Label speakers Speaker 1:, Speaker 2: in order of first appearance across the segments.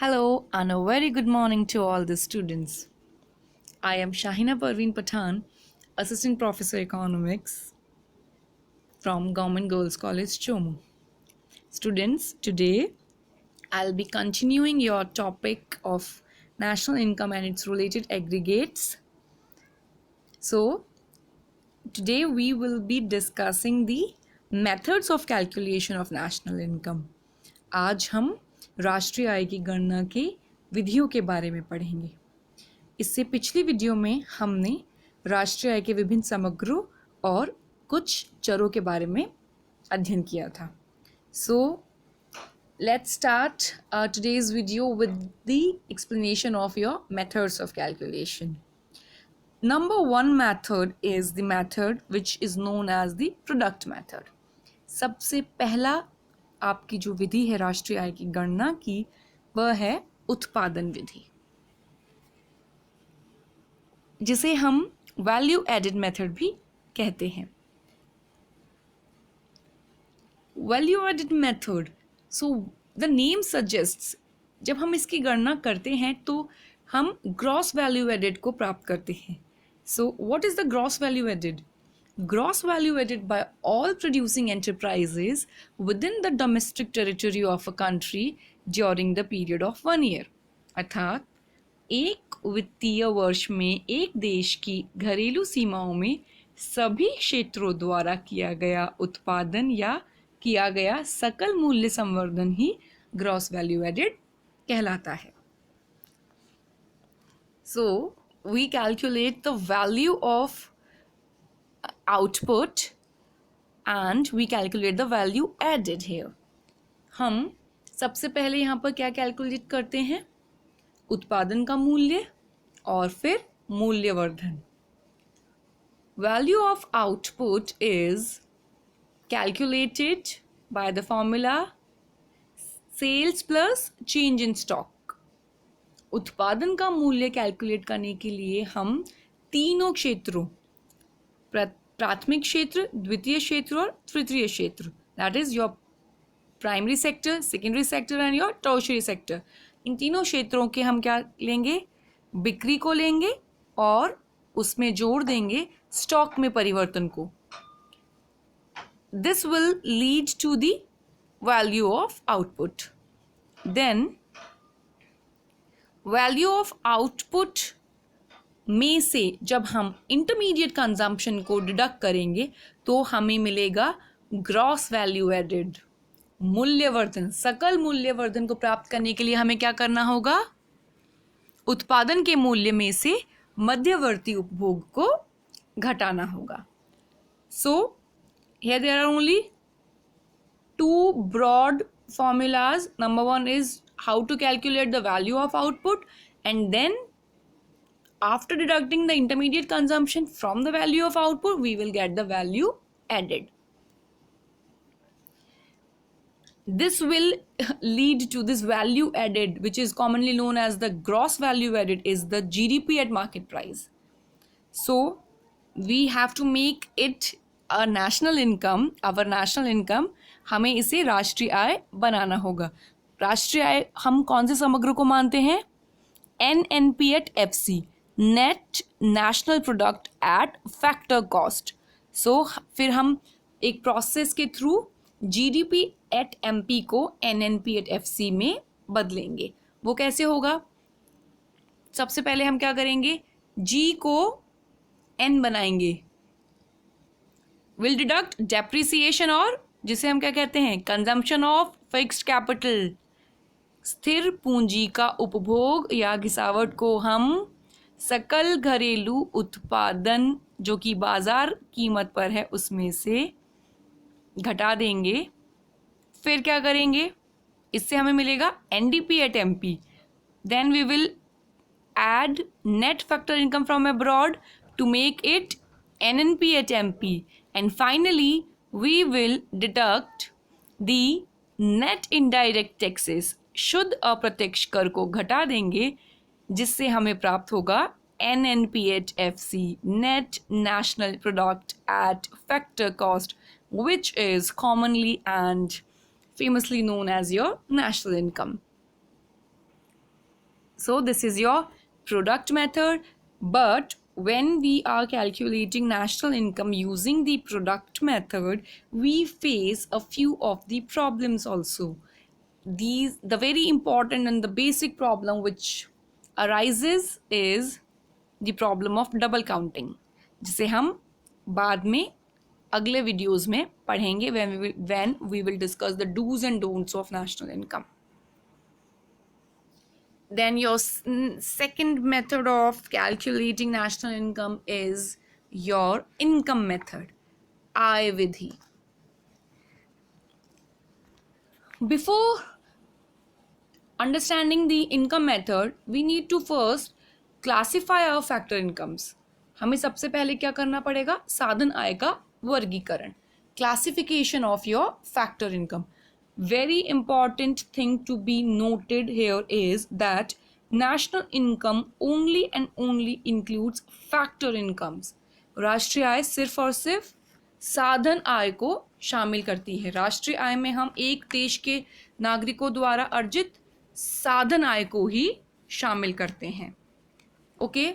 Speaker 1: Hello and a very good morning to all the students. I am Shahina Parveen Pathan, Assistant Professor Economics from Government Girls College, Chomu. Students, today I'll be continuing your topic of national income and its related aggregates. So, today we will be discussing the methods of calculation of national income. आज हम राष्ट्रीय आय की गणना की विधियों के बारे में पढ़ेंगे. इससे पिछली वीडियो में हमने राष्ट्रीय आय के विभिन्न समग्रों और कुछ चरों के बारे में अध्ययन किया था. So let's start today's video with the explanation of your methods of calculation. Number one method is the method which is known as the product method. सबसे पहला आपकी जो विधि है राष्ट्रीय आय की गणना की वह है उत्पादन विधि, जिसे हम वैल्यू एडेड मेथड भी कहते हैं. Value added method, so the name suggests, जब हम इसकी गणना करते हैं तो हम ग्रॉस वैल्यू एडेड को प्राप्त करते हैं. So what is the gross value added? Gross value added by all producing enterprises within the domestic territory of a country during the period of 1 year. अर्थात एक वित्तीय वर्ष में एक देश की घरेलू सीमाओं में सभी क्षेत्रों द्वारा किया गया उत्पादन या किया गया सकल मूल्य संवर्धन ही ग्रॉस वैल्यू एडेड कहलाता है. So we calculate the value of output and we calculate the value added here. हम सबसे पहले यहाँ पर क्या कैलकुलेट करते हैं? उत्पादन का मूल्य और फिर मूल्यवर्धन. Value of output is calculated by the formula sales plus change in stock. उत्पादन का मूल्य कैलकुलेट करने के लिए हम तीनों क्षेत्रों, प्राथमिक क्षेत्र, द्वितीय क्षेत्र और तृतीय क्षेत्र, that is your primary sector, secondary sector and your tertiary sector, इन तीनों क्षेत्रों के हम क्या लेंगे? बिक्री को लेंगे और उसमें जोड़ देंगे स्टॉक में परिवर्तन को. This will lead to the value of output. Then value of output में से जब हम इंटरमीडिएट कंजम्पशन को डिडक्ट करेंगे तो हमें मिलेगा ग्रॉस वैल्यू एडेड, मूल्यवर्धन. सकल मूल्यवर्धन को प्राप्त करने के लिए हमें क्या करना होगा? उत्पादन के मूल्य में से मध्यवर्ती उपभोग को घटाना होगा. So here there are only two broad formulas. Number one is how to calculate the value of output, and then after deducting the intermediate consumption from the value of output, we will get the value added. This will lead to this value added, which is commonly known as the gross value added, is the GDP at market price. So we have to make it a national income, our national income. हमें इसे राष्ट्रीय आय बनाना होगा. राष्ट्रीय आय हम कौन से समग्र को मानते हैं? NNP at FC, net national product at factor cost. So फिर हम एक प्रोसेस के थ्रू GDP एट MP को NNP एट FC में बदलेंगे. वो कैसे होगा? सबसे पहले हम क्या करेंगे? G को N बनाएंगे. विल डिडक्ट डेप्रिसिएशन, और जिसे हम क्या कहते हैं? Consumption of fixed capital. स्थिर पूंजी का उपभोग या घिसावट को हम सकल घरेलू उत्पादन जो कि बाजार कीमत पर है उसमें से घटा देंगे. फिर क्या करेंगे? इससे हमें मिलेगा NDP at MP. Then we will add net factor income from abroad to make it NNP at MP, and finally we will deduct the net indirect taxes. शुद्ध अप्रत्यक्ष कर को घटा देंगे जिससे हमें प्राप्त होगा NNP at FC, net national product at factor cost, which is commonly and famously known as your national income. So this is your product method. But when we are calculating national income using the product method, we face a few of the problems also. The very important and the basic problem which arises is the problem of double counting, जिसे हम बाद में अगले videos में पढ़ेंगे when we will discuss the do's and don'ts of national income. Then your second method of calculating national income is your income method, I Vidhi. Before understanding the income method, we need to first classify our factor incomes. हमें सबसे पहले क्या करना पड़ेगा? साधन आय का वर्गीकरण, classification of your factor income. Very important thing to be noted here is that national income only and only includes factor incomes. राष्ट्रीय आय सिर्फ और सिर्फ साधन आय को शामिल करती है. राष्ट्रीय आय में हम एक देश के नागरिकों द्वारा अर्जित साधन आय को ही शामिल करते हैं. ओके,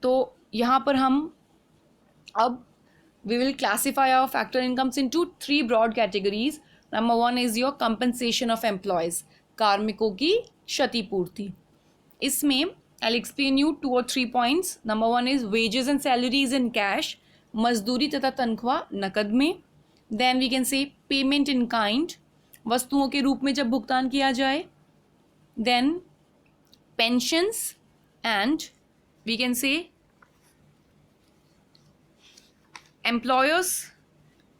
Speaker 1: तो यहाँ पर हम अब we will classify our factor incomes into 3 broad categories. Number 1 is your compensation of employees, कार्मिकों की क्षतिपूर्ति. इसमें I'll explain you 2 or 3 points. Number 1 is wages and salaries in cash, मजदूरी तथा तनख्वाह नकद में. Then we can say payment in kind, वस्तुओं के रूप में जब भुगतान किया जाए. Then pensions and we can say employers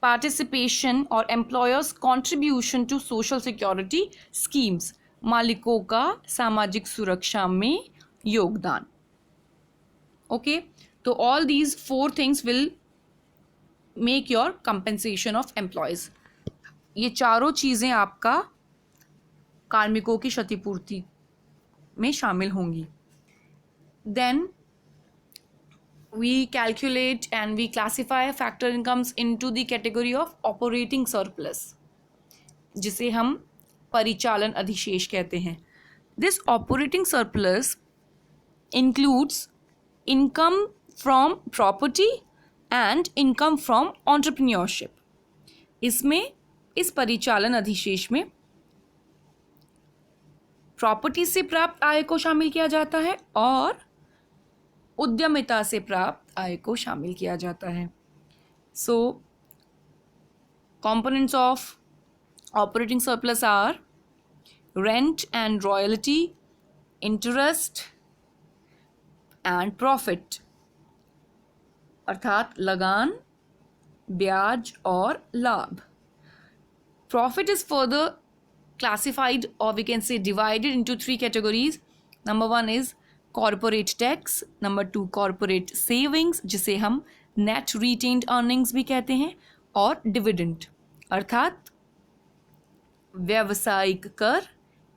Speaker 1: participation or employers contribution to social security schemes, मालिकों का सामाजिक सुरक्षा में योगदान. ओके, तो all these 4 things will make your compensation of employees. ये चारों चीज़ें आपका कार्मिकों की क्षतिपूर्ति में शामिल होंगी. Then we calculate and we classify factor incomes into the category of operating surplus, जिसे हम परिचालन अधिशेष कहते हैं. This operating surplus includes income from property and income from entrepreneurship. इसमें इस परिचालन अधिशेष में प्रॉपर्टी से प्राप्त आय को शामिल किया जाता है और उद्यमिता से प्राप्त आय को शामिल किया जाता है. सो components of operating surplus are rent and royalty, interest and profit, अर्थात लगान, ब्याज और लाभ. Profit is further classified or we can say divided into 3 categories. Number 1 is corporate tax, number 2 corporate savings, जिसे हम net retained earnings भी कहते हैं, और dividend अर्थात व्यावसायिक कर,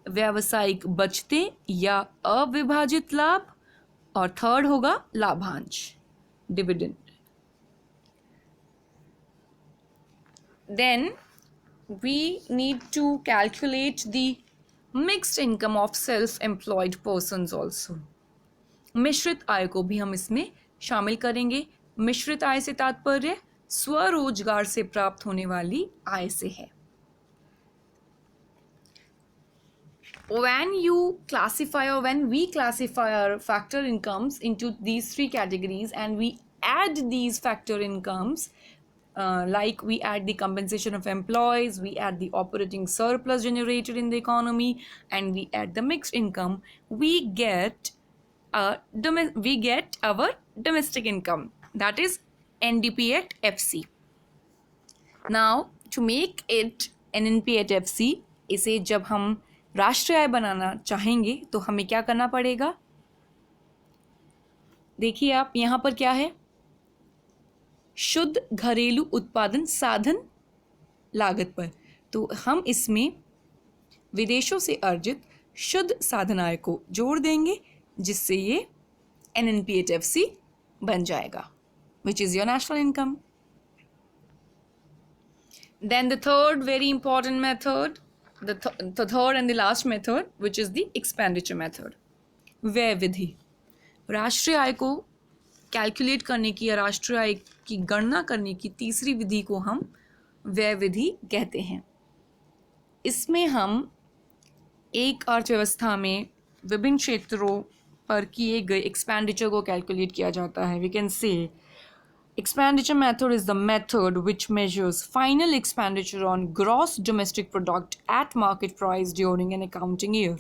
Speaker 1: व्यावसायिक बचतें या अविभाजित लाभ, और थर्ड होगा लाभांश, dividend. Then we need to calculate the mixed income of self-employed persons also. मिश्रित आय को भी हम इसमें शामिल करेंगे. मिश्रित आय से तात्पर्य स्वरोजगार से प्राप्त होने वाली आय से है. When you classify or when we classify our factor incomes into these 3 categories and we add these factor incomes, like we add the compensation of employees, we add the operating surplus generated in the economy, and we add the mixed income, we get our domestic income, that is NDP at FC. Now to make it NNP at FC, इसे जब हम राष्ट्रीय आय बनाना चाहेंगे तो हमें क्या करना पड़ेगा? देखिए आप यहाँ पर क्या है, शुद्ध घरेलू उत्पादन साधन लागत पर. तो हम इसमें विदेशों से अर्जित शुद्ध साधन आय को जोड़ देंगे, जिससे ये NNP/FC बन जाएगा, which is your national income. Then the third very important method the third and the last method, which is the expenditure method. व्यय विधि, राष्ट्रीय आय को कैलकुलेट करने की या राष्ट्रीय आय की गणना करने की तीसरी विधि को हम व्यय विधि कहते हैं. इसमें हम एक अर्थव्यवस्था में विभिन्न क्षेत्रों पर किए गए एक्सपेंडिचर को कैलकुलेट किया जाता है. We can say expenditure method is the method which measures final expenditure on gross domestic product at market price during an accounting year.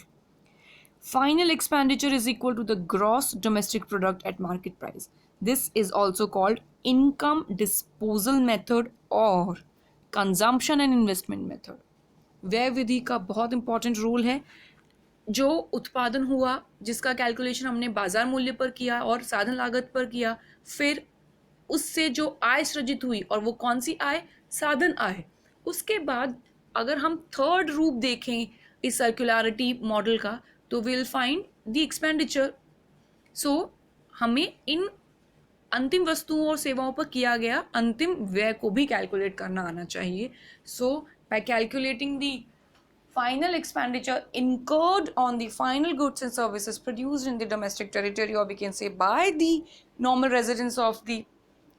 Speaker 1: Final expenditure is equal to the gross domestic product at market price. This is also called income disposal method or consumption and investment method. व्यय विधि का बहुत important role है. जो उत्पादन हुआ जिसका calculation हमने बाजार मूल्य पर किया और साधन लागत पर किया, फिर उससे जो आय सृजित हुई और वो कौन सी आय, साधन आय. उसके बाद अगर हम थर्ड रूप देखें इस सर्कुलरिटी मॉडल का, तो विल फाइंड द एक्सपेंडिचर. सो हमें इन अंतिम वस्तुओं और सेवाओं पर किया गया अंतिम व्यय को भी कैलकुलेट करना आना चाहिए. So by calculating the final expenditure incurred on the final goods and services produced in the domestic territory, or we can say by the normal residents of the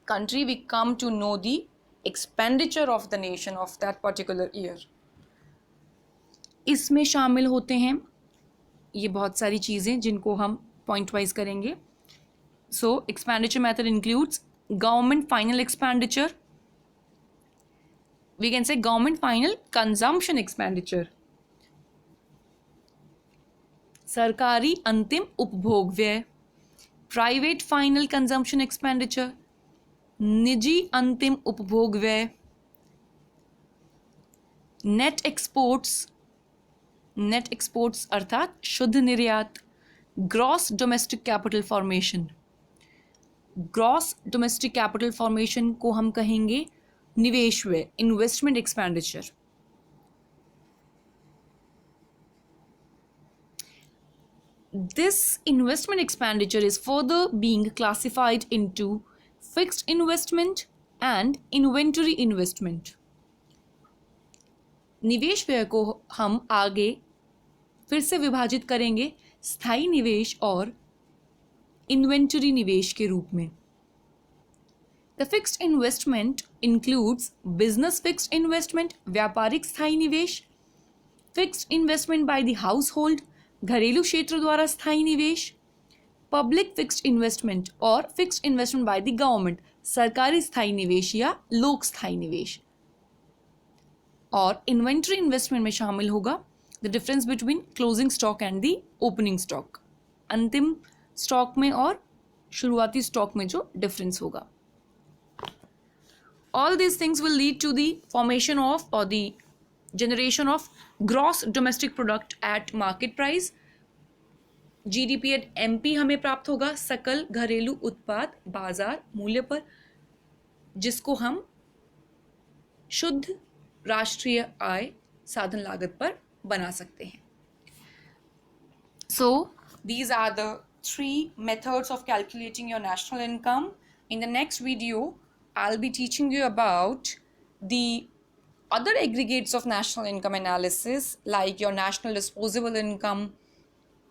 Speaker 1: country, we come to know the expenditure of the nation of that particular year. इसमें शामिल होते हैं ये बहुत सारी चीज़ें जिनको हम पॉइंट वाइज करेंगे. So expenditure method includes government final expenditure, we can say government final consumption expenditure, सरकारी अंतिम उपभोग व्यय, प्राइवेट फाइनल कंजम्पशन एक्सपेंडिचर, निजी अंतिम उपभोग व्यय, नेट एक्सपोर्ट्स अर्थात शुद्ध निर्यात, gross domestic capital formation. Gross domestic capital formation को हम कहेंगे निवेश व्यय, investment expenditure. This investment expenditure is further being classified into fixed investment and inventory investment. निवेश व्यय को हम आगे फिर से विभाजित करेंगे स्थायी निवेश और इन्वेंटरी निवेश के रूप में. The fixed investment includes business fixed investment, व्यापारिक स्थायी निवेश, fixed investment by the household, घरेलू क्षेत्र द्वारा स्थायी निवेश, पब्लिक फिक्स्ड इन्वेस्टमेंट और fixed investment by the government, सरकारी स्थायी निवेश या लोक स्थायी निवेश. और इन्वेंट्री इन्वेस्टमेंट में शामिल होगा the difference between closing stock and the opening stock, अंतिम स्टॉक में और शुरुआती स्टॉक में जो डिफरेंस होगा. All these things will lead to the formation of or the generation of gross domestic product at market price. GDP at MP हमें प्राप्त होगा सकल घरेलू उत्पाद बाजार मूल्य पर, जिसको हम शुद्ध राष्ट्रीय आय साधन लागत पर बना सकते हैं. So these are the 3 methods of calculating your national income. In the next video, I'll be teaching you about the other aggregates of national income analysis, like your national disposable income,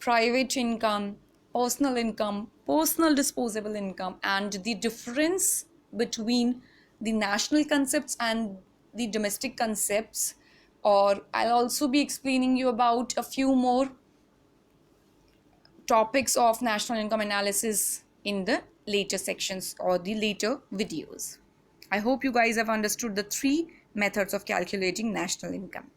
Speaker 1: private income, personal disposable income, and the difference between the national concepts and the domestic concepts. Or I'll also be explaining you about a few more topics of national income analysis in the later sections or the later videos. I hope you guys have understood the 3 methods of calculating national income.